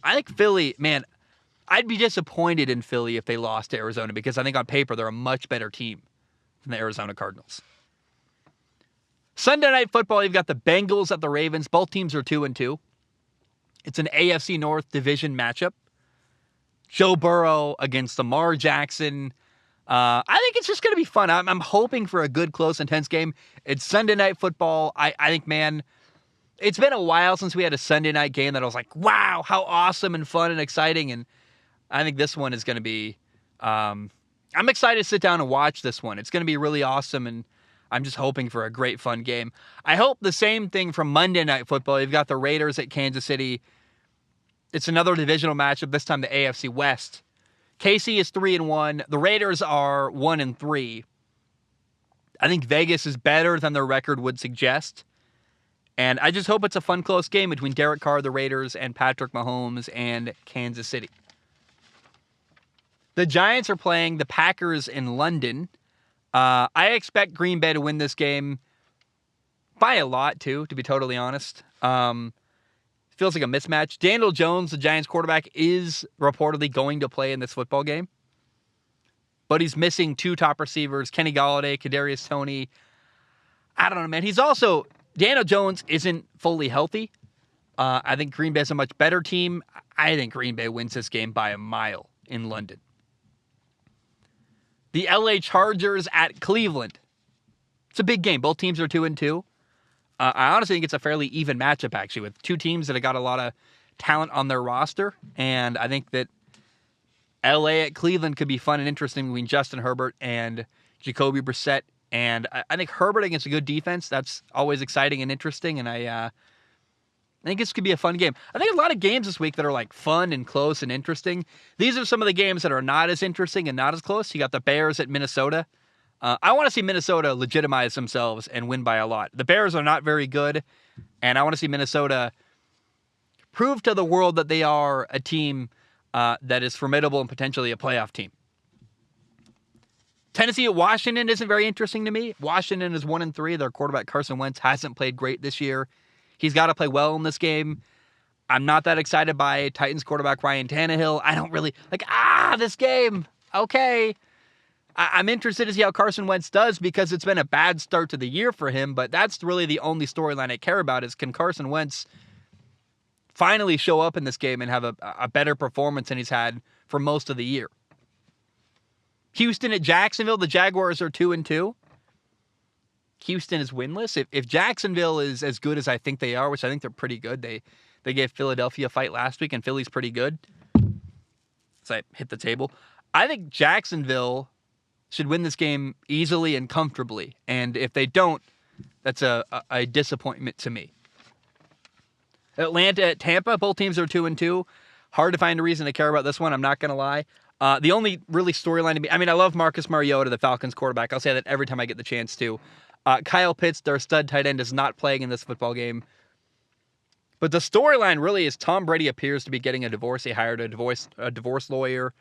S1: I think Philly, man, I'd be disappointed in Philly if they lost to Arizona, because I think on paper they're a much better team than the Arizona Cardinals. Sunday Night Football, you've got the Bengals at the Ravens. Both teams are 2-2. It's an AFC North division matchup. Joe Burrow against Lamar Jackson. I think it's just going to be fun. I'm hoping for a good, close, intense game. It's Sunday Night Football. I think, man, it's been a while since we had a Sunday night game that I was like, wow, how awesome and fun and exciting. And I think this one is going to be, I'm excited to sit down and watch this one. It's going to be really awesome, and I'm just hoping for a great, fun game. I hope the same thing from Monday Night Football. You've got the Raiders at Kansas City. It's another divisional matchup, this time the AFC West. KC is 3-1. The Raiders are 1-3. I think Vegas is better than their record would suggest. And I just hope it's a fun, close game between Derek Carr, the Raiders, and Patrick Mahomes and Kansas City. The Giants are playing the Packers in London. I expect Green Bay to win this game by a lot, too, to be totally honest. Feels like a mismatch. Daniel Jones, the Giants quarterback, is reportedly going to play in this football game. But he's missing two top receivers, Kenny Golladay, Kadarius Toney. I don't know, man. Daniel Jones isn't fully healthy. I think Green Bay's a much better team. I think Green Bay wins this game by a mile in London. The LA Chargers at Cleveland. It's a big game. Both teams are 2-2. I honestly think it's a fairly even matchup, actually, with two teams that have got a lot of talent on their roster. And I think that LA at Cleveland could be fun and interesting between Justin Herbert and Jacoby Brissett. And I think Herbert against a good defense, that's always exciting and interesting. And I think this could be a fun game. I think a lot of games this week that are like fun and close and interesting. These are some of the games that are not as interesting and not as close. You got the Bears at Minnesota. I want to see Minnesota legitimize themselves and win by a lot. The Bears are not very good, and I want to see Minnesota prove to the world that they are a team that is formidable and potentially a playoff team. Tennessee at Washington isn't very interesting to me. Washington is 1-3. Their quarterback Carson Wentz hasn't played great this year. He's got to play well in this game. I'm not that excited by Titans quarterback Ryan Tannehill. I don't really this game. Okay. I'm interested to see how Carson Wentz does because it's been a bad start to the year for him, but that's really the only storyline I care about is can Carson Wentz finally show up in this game and have a better performance than he's had for most of the year. Houston at Jacksonville, the Jaguars are 2-2. Houston is winless. If Jacksonville is as good as I think they are, which I think they're pretty good, they gave Philadelphia a fight last week, and Philly's pretty good. So I hit the table. I think Jacksonville should win this game easily and comfortably. And if they don't, that's a disappointment to me. Atlanta at Tampa, both teams are 2-2. Hard to find a reason to care about this one, I'm not going to lie. The only really storyline to me, I love Marcus Mariota, the Falcons quarterback. I'll say that every time I get the chance to. Kyle Pitts, their stud tight end, is not playing in this football game. But the storyline really is Tom Brady appears to be getting a divorce. He hired a divorce lawyer.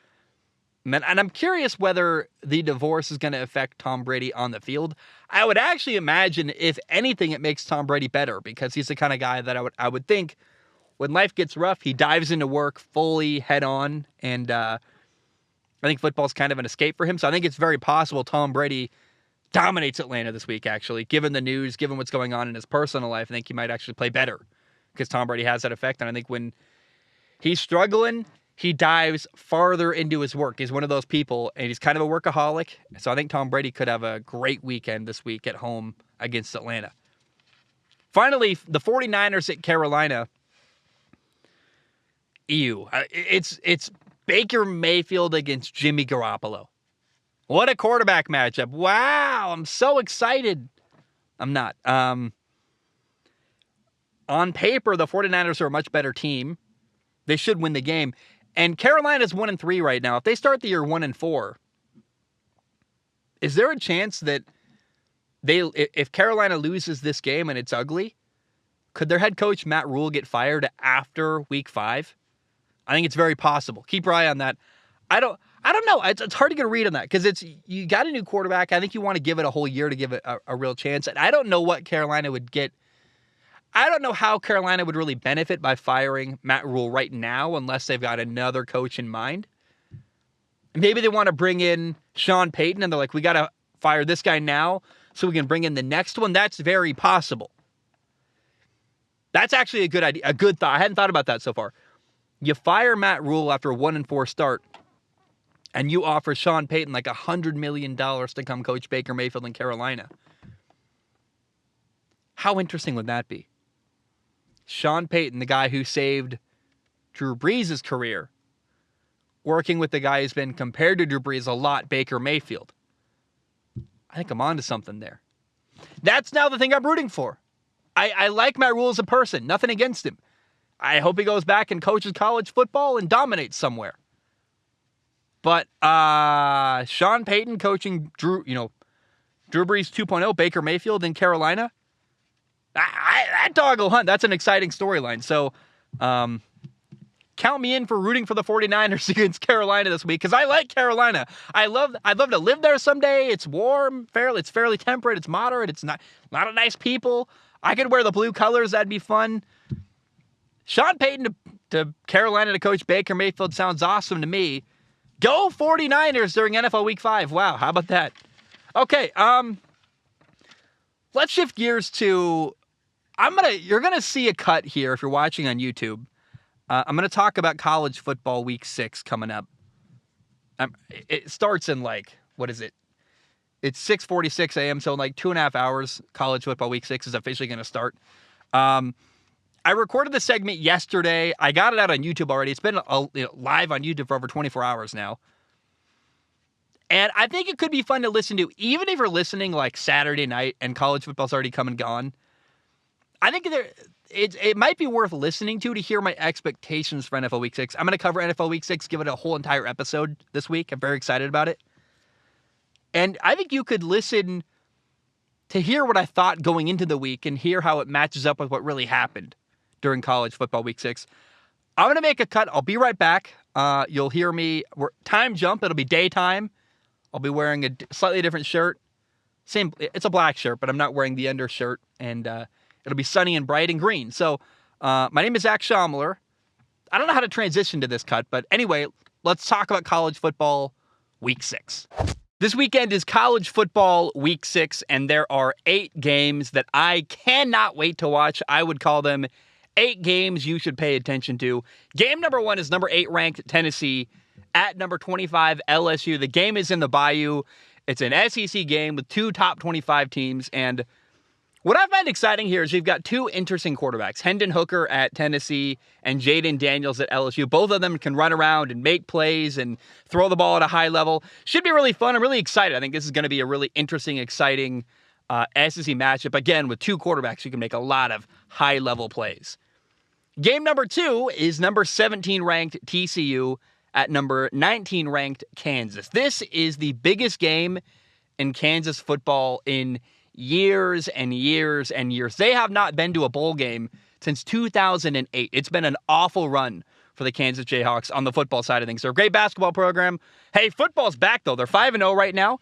S1: And I'm curious whether the divorce is going to affect Tom Brady on the field. I would actually imagine, if anything, it makes Tom Brady better because he's the kind of guy that I would think when life gets rough, he dives into work fully head on. And I think football's kind of an escape for him. So I think it's very possible Tom Brady dominates Atlanta this week, actually. Given the news, given what's going on in his personal life, I think he might actually play better because Tom Brady has that effect. And I think when he's struggling, he dives farther into his work. He's one of those people, and he's kind of a workaholic. So I think Tom Brady could have a great weekend this week at home against Atlanta. Finally, the 49ers at Carolina. It's Baker Mayfield against Jimmy Garoppolo. What a quarterback matchup. Wow, I'm so excited. I'm not. On paper, the 49ers are a much better team. They should win the game. And Carolina's 1-3 right now. If they start the year 1-4, is there a chance that if Carolina loses this game and it's ugly, could their head coach Matt Rule get fired after week 5? I think it's very possible. Keep your eye on that. I don't know. It's hard to get a read on that because you got a new quarterback. I think you want to give it a whole year to give it a real chance. And I don't know what Carolina would get. I don't know how Carolina would really benefit by firing Matt Rule right now unless they've got another coach in mind. Maybe they want to bring in Sean Peyton and they're like, we got to fire this guy now so we can bring in the next one. That's very possible. That's actually a good idea, a good thought. I hadn't thought about that so far. You fire Matt Rule after a 1-4 start and you offer Sean Payton like $100 million to come coach Baker Mayfield in Carolina. How interesting would that be? Sean Payton, the guy who saved Drew Brees' career, working with the guy who's been compared to Drew Brees a lot, Baker Mayfield. I think I'm onto something there. That's now the thing I'm rooting for. I like Matt Rule as a person. Nothing against him. I hope he goes back and coaches college football and dominates somewhere. But Sean Payton coaching Drew Brees 2.0, Baker Mayfield in Carolina, that dog will hunt. That's an exciting storyline. So count me in for rooting for the 49ers against Carolina this week because I like Carolina. I'd love to live there someday. It's warm, it's fairly temperate, it's moderate, it's not a lot of nice people. I could wear the blue colors, that'd be fun. Sean Payton to Carolina to coach Baker Mayfield sounds awesome to me. Go 49ers during NFL Week 5. Wow, how about that? Okay, let's shift gears to you're gonna see a cut here if you're watching on YouTube. I'm gonna talk about college football Week 6 coming up. It starts in what is it? It's 6:46 a.m. So in 2.5 hours, college football Week 6 is officially gonna start. I recorded the segment yesterday. I got it out on YouTube already. It's been live on YouTube for over 24 hours now. And I think it could be fun to listen to, even if you're listening Saturday night and college football's already come and gone. I think it might be worth listening to hear my expectations for NFL Week 6. I'm going to cover NFL Week 6, give it a whole entire episode this week. I'm very excited about it. And I think you could listen to hear what I thought going into the week and hear how it matches up with what really happened during college football Week 6. I'm going to make a cut. I'll be right back. You'll hear me. Time jump. It'll be daytime. I'll be wearing a slightly different shirt. It's a black shirt, but I'm not wearing the undershirt, and it'll be sunny and bright and green. So my name is Zach Schomler. I don't know how to transition to this cut, but anyway, let's talk about college football week 6. This weekend is college football week 6, and there are 8 games that I cannot wait to watch. I would call them 8 games you should pay attention to. Game number 1 is number 8 ranked Tennessee at number 25 LSU. The game is in the Bayou. It's an SEC game with 2 top 25 teams, and what I find exciting here is you've got 2 interesting quarterbacks, Hendon Hooker at Tennessee and Jaden Daniels at LSU. Both of them can run around and make plays and throw the ball at a high level. Should be really fun. I'm really excited. I think this is going to be a really interesting, exciting SEC matchup. Again, with 2 quarterbacks, you can make a lot of high-level plays. Game number 2 is number 17 ranked TCU at number 19 ranked Kansas. This is the biggest game in Kansas football in years and years and years. They have not been to a bowl game since 2008. It's been an awful run for the Kansas Jayhawks on the football side of things. They're a great basketball program. Hey, football's back, though. They're 5-0 right now.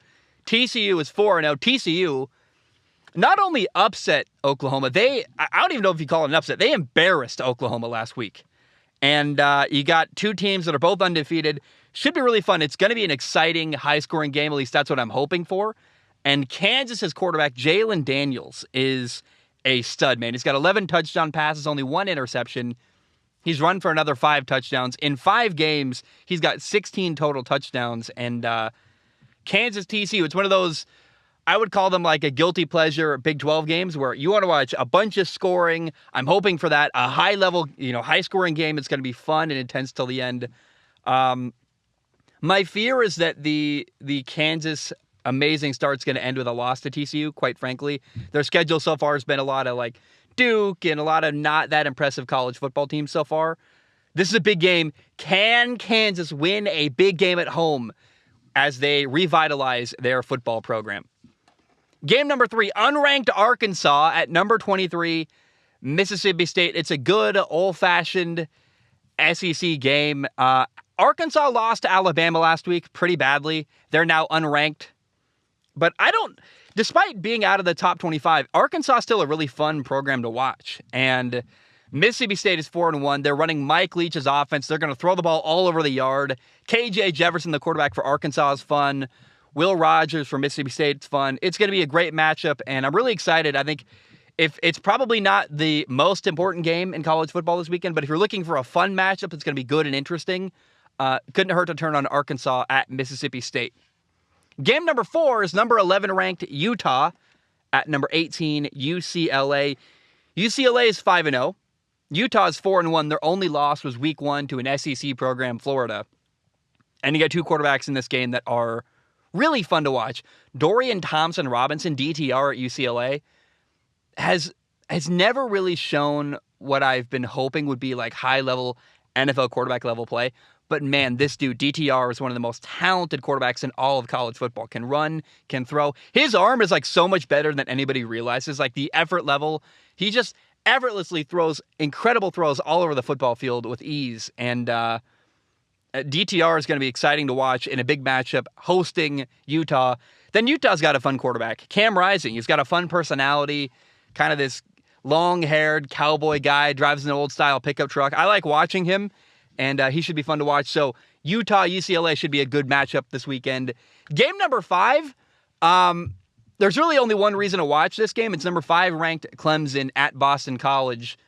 S1: TCU is 4-0. TCU not only upset Oklahoma, I don't even know if you call it an upset. They embarrassed Oklahoma last week. And you got 2 teams that are both undefeated. Should be really fun. It's going to be an exciting, high-scoring game. At least that's what I'm hoping for. And Kansas's quarterback, Jalen Daniels, is a stud, man. He's got 11 touchdown passes, only 1 interception. He's run for another 5 touchdowns. In 5 games, he's got 16 total touchdowns. And Kansas TCU, it's one of those, I would call them like a guilty pleasure Big 12 games where you want to watch a bunch of scoring. I'm hoping for that. A high-level, high-scoring game. It's going to be fun and intense till the end. My fear is that the Kansas amazing start's going to end with a loss to TCU, quite frankly. Their schedule so far has been a lot of like Duke and a lot of not that impressive college football teams so far. This is a big game. Can Kansas win a big game at home as they revitalize their football program? Game number 3, unranked Arkansas at number 23, Mississippi State. It's a good old-fashioned SEC game. Arkansas lost to Alabama last week pretty badly. They're now unranked. But despite being out of the top 25, Arkansas is still a really fun program to watch. And Mississippi State is 4-1. They're running Mike Leach's offense. They're going to throw the ball all over the yard. KJ Jefferson, the quarterback for Arkansas, is fun. Will Rogers for Mississippi State is fun. It's going to be a great matchup, and I'm really excited. I think if it's probably not the most important game in college football this weekend, but if you're looking for a fun matchup that's going to be good and interesting, couldn't hurt to turn on Arkansas at Mississippi State. Game number 4 is number 11 ranked Utah at number 18 UCLA. UCLA is 5-0. Utah is 4-1. Their only loss was week 1 to an SEC program, Florida. And you got 2 quarterbacks in this game that are really fun to watch. Dorian Thompson-Robinson, DTR at UCLA, has never really shown what I've been hoping would be like high-level NFL quarterback level play. But man, this dude, DTR, is one of the most talented quarterbacks in all of college football. Can run, can throw. His arm is like so much better than anybody realizes. Like the effort level, he just effortlessly throws incredible throws all over the football field with ease. And DTR is going to be exciting to watch in a big matchup hosting Utah. Then Utah's got a fun quarterback, Cam Rising. He's got a fun personality, kind of this long-haired cowboy guy, drives an old-style pickup truck. I like watching him. And he should be fun to watch. So Utah, UCLA should be a good matchup this weekend. Game number 5, there's really only one reason to watch this game. It's number 5 ranked Clemson at Boston College.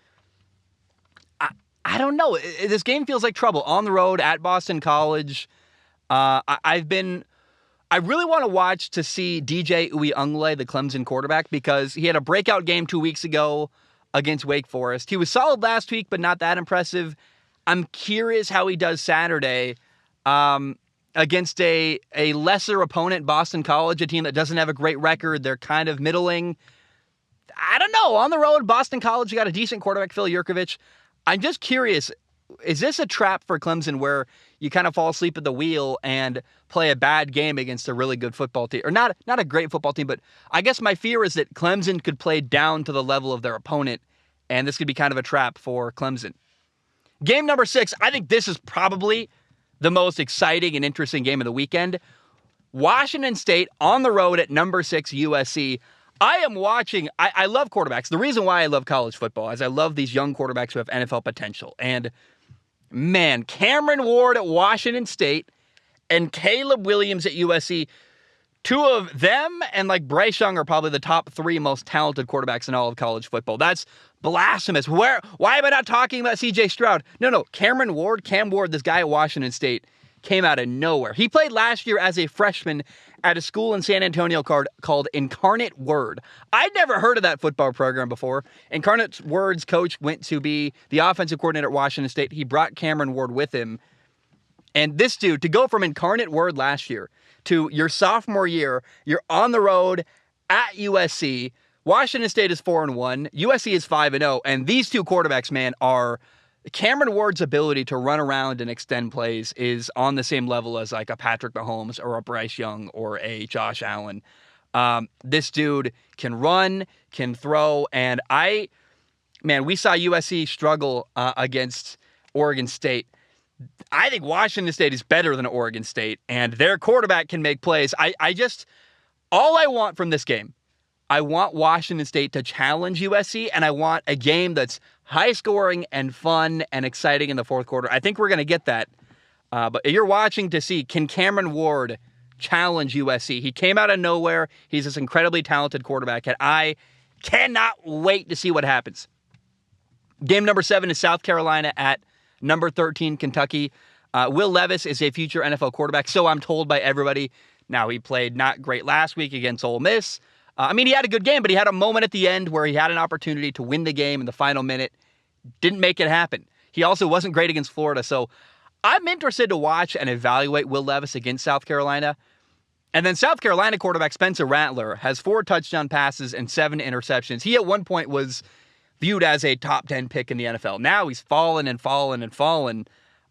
S1: I don't know. This game feels like trouble. On the road at Boston College. I really want to watch to see DJ Uiagalelei, the Clemson quarterback, because he had a breakout game 2 weeks ago against Wake Forest. He was solid last week, but not that impressive. I'm curious how he does Saturday against a lesser opponent, Boston College, a team that doesn't have a great record. They're kind of middling. I don't know. On the road, Boston College, you got a decent quarterback, Phil Yurkovich. I'm just curious, is this a trap for Clemson where you kind of fall asleep at the wheel and play a bad game against a really good football team? Or not a great football team, but I guess my fear is that Clemson could play down to the level of their opponent, and this could be kind of a trap for Clemson. Game number 6, I think this is probably the most exciting and interesting game of the weekend. Washington State on the road at number 6 USC. I am watching. I love quarterbacks. The reason why I love college football is I love these young quarterbacks who have NFL potential. And man, Cameron Ward at Washington State and Caleb Williams at USC, two of them and like Bryce Young are probably the top 3 most talented quarterbacks in all of college football. That's blasphemous. Why am I not talking about CJ Stroud? No. Cam Ward, this guy at Washington State, came out of nowhere. He played last year as a freshman at a school in San Antonio called Incarnate Word. I'd never heard of that football program before. Incarnate Word's coach went to be the offensive coordinator at Washington State. He brought Cameron Ward with him. And this dude, to go from Incarnate Word last year to your sophomore year, you're on the road at USC. Washington State is 4-1. USC is 5-0. And these two quarterbacks, man, are... Cameron Ward's ability to run around and extend plays is on the same level as like a Patrick Mahomes or a Bryce Young or a Josh Allen. This dude can run, can throw, and we saw USC struggle against Oregon State. I think Washington State is better than Oregon State, and their quarterback can make plays. All I want from this game, I want Washington State to challenge USC, and I want a game that's high scoring and fun and exciting in the fourth quarter. I think we're going to get that. But you're watching to see, can Cameron Ward challenge USC? He came out of nowhere. He's this incredibly talented quarterback, and I cannot wait to see what happens. Game number 7 is South Carolina at number 13, Kentucky. Will Levis is a future NFL quarterback, so I'm told by everybody. Now, he played not great last week against Ole Miss. He had a good game, but he had a moment at the end where he had an opportunity to win the game in the final minute. Didn't make it happen. He also wasn't great against Florida, so I'm interested to watch and evaluate Will Levis against South Carolina. And then South Carolina quarterback Spencer Rattler has 4 touchdown passes and 7 interceptions. He at one point was viewed as a top 10 pick in the NFL. Now he's fallen.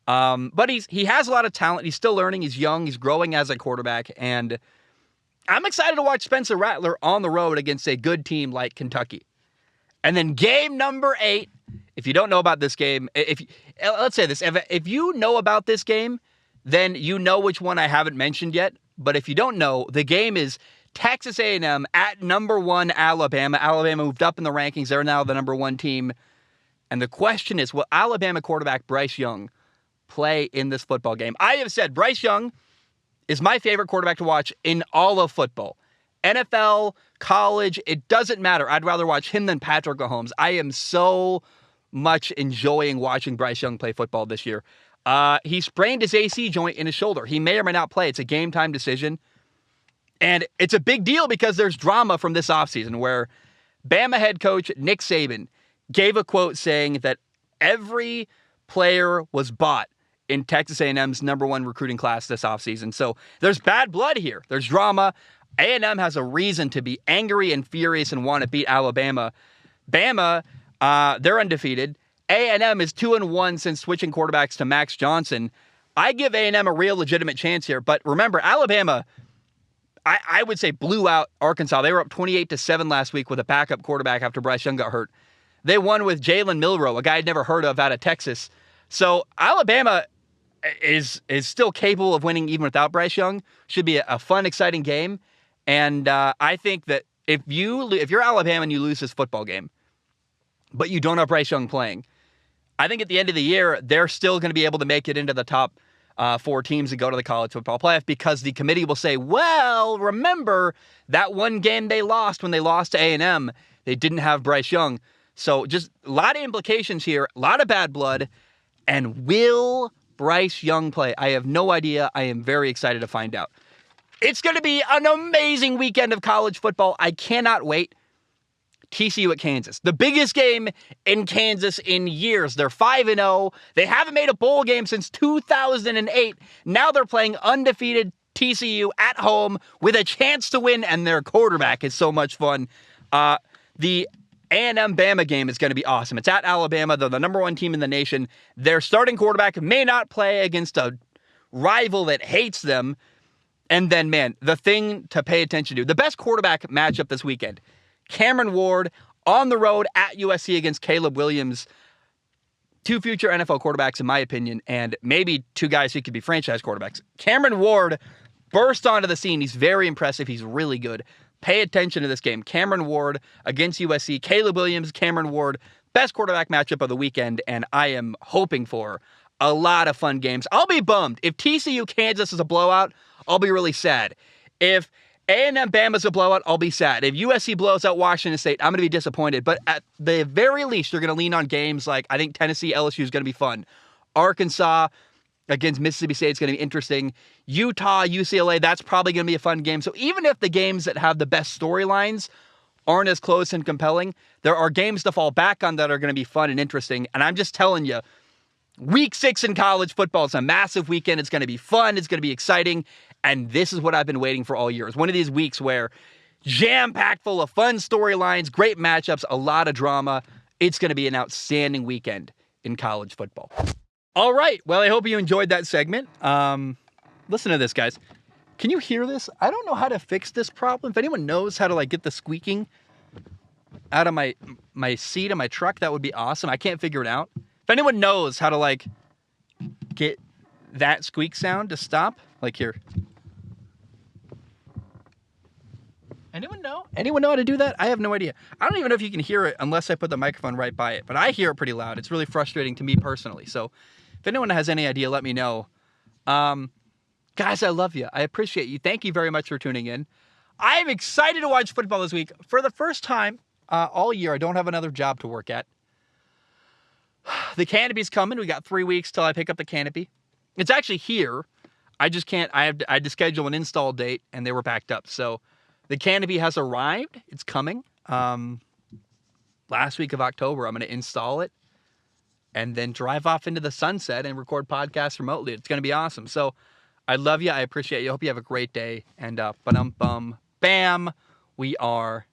S1: But he has a lot of talent. He's still learning. He's young. He's growing as a quarterback, and I'm excited to watch Spencer Rattler on the road against a good team like Kentucky. And then game number 8, if you don't know about this game, let's say this, if you know about this game, then you know which one I haven't mentioned yet. But if you don't know, the game is Texas A&M at number 1 Alabama. Alabama moved up in the rankings. They're now the number 1 team. And the question is, will Alabama quarterback Bryce Young play in this football game? I have said Bryce Young is my favorite quarterback to watch in all of football. NFL, college, it doesn't matter. I'd rather watch him than Patrick Mahomes. I am so much enjoying watching Bryce Young play football this year. He sprained his AC joint in his shoulder. He may or may not play. It's a game-time decision. And it's a big deal because there's drama from this offseason where Bama head coach Nick Saban gave a quote saying that every player was bought in Texas A&M's number 1 recruiting class this offseason. So there's bad blood here. There's drama. A&M has a reason to be angry and furious and want to beat Alabama. Bama, they're undefeated. A&M is 2-1 since switching quarterbacks to Max Johnson. I give A&M a real legitimate chance here. But remember, Alabama, I would say, blew out Arkansas. They were up 28-7 last week with a backup quarterback after Bryce Young got hurt. They won with Jalen Milroe, a guy I'd never heard of out of Texas. So Alabama is still capable of winning even without Bryce Young. Should be a fun, exciting game. And I think that if you're Alabama and you lose this football game, but you don't have Bryce Young playing, I think at the end of the year, they're still going to be able to make it into the top 4 teams that go to the college football playoff because the committee will say, well, remember that one game they lost when they lost to A&M, they didn't have Bryce Young. So just a lot of implications here, a lot of bad blood, and will Bryce Young play? I have no idea. I am very excited to find out. It's going to be an amazing weekend of college football. I cannot wait. TCU at Kansas. The biggest game in Kansas in years. They're 5-0. They haven't made a bowl game since 2008. Now they're playing undefeated TCU at home with a chance to win, and their quarterback is so much fun. The A&M Bama game is going to be awesome. It's at Alabama. They're the number 1 team in the nation. Their starting quarterback may not play against a rival that hates them. And then, man, the thing to pay attention to, the best quarterback matchup this weekend, Cameron Ward on the road at USC against Caleb Williams. 2 future NFL quarterbacks, in my opinion, and maybe 2 guys who could be franchise quarterbacks. Cameron Ward burst onto the scene. He's very impressive. He's really good. Pay attention to this game. Cameron Ward against USC. Caleb Williams, Cameron Ward, best quarterback matchup of the weekend, and I am hoping for a lot of fun games. I'll be bummed. If TCU Kansas is a blowout, I'll be really sad. If A&M Bama's a blowout, I'll be sad. If USC blows out Washington State, I'm going to be disappointed. But at the very least, you're going to lean on games like, I think Tennessee LSU is going to be fun. Arkansas against Mississippi State is going to be interesting. Utah, UCLA, that's probably going to be a fun game. So even if the games that have the best storylines aren't as close and compelling, there are games to fall back on that are going to be fun and interesting. And I'm just telling you, Week 6 in college football is a massive weekend. It's going to be fun. It's going to be exciting. And this is what I've been waiting for all year. It's one of these weeks where jam-packed full of fun storylines, great matchups, a lot of drama. It's going to be an outstanding weekend in college football. All right. Well, I hope you enjoyed that segment. Listen to this, guys. Can you hear this? I don't know how to fix this problem. If anyone knows how to get the squeaking out of my seat of my truck, that would be awesome. I can't figure it out. If anyone knows how to get that squeak sound to stop, here. Anyone know? Anyone know how to do that? I have no idea. I don't even know if you can hear it unless I put the microphone right by it, but I hear it pretty loud. It's really frustrating to me personally. So if anyone has any idea, let me know. Guys, I love you. I appreciate you. Thank you very much for tuning in. I'm excited to watch football this week. For the first time all year, I don't have another job to work at. The canopy's coming. We got 3 weeks till I pick up the canopy. It's actually here. I just can't. I had to schedule an install date, and they were backed up. So the canopy has arrived. It's coming. Last week of October, I'm going to install it and then drive off into the sunset and record podcasts remotely. It's going to be awesome. So I love you. I appreciate you. I hope you have a great day. And bam, we are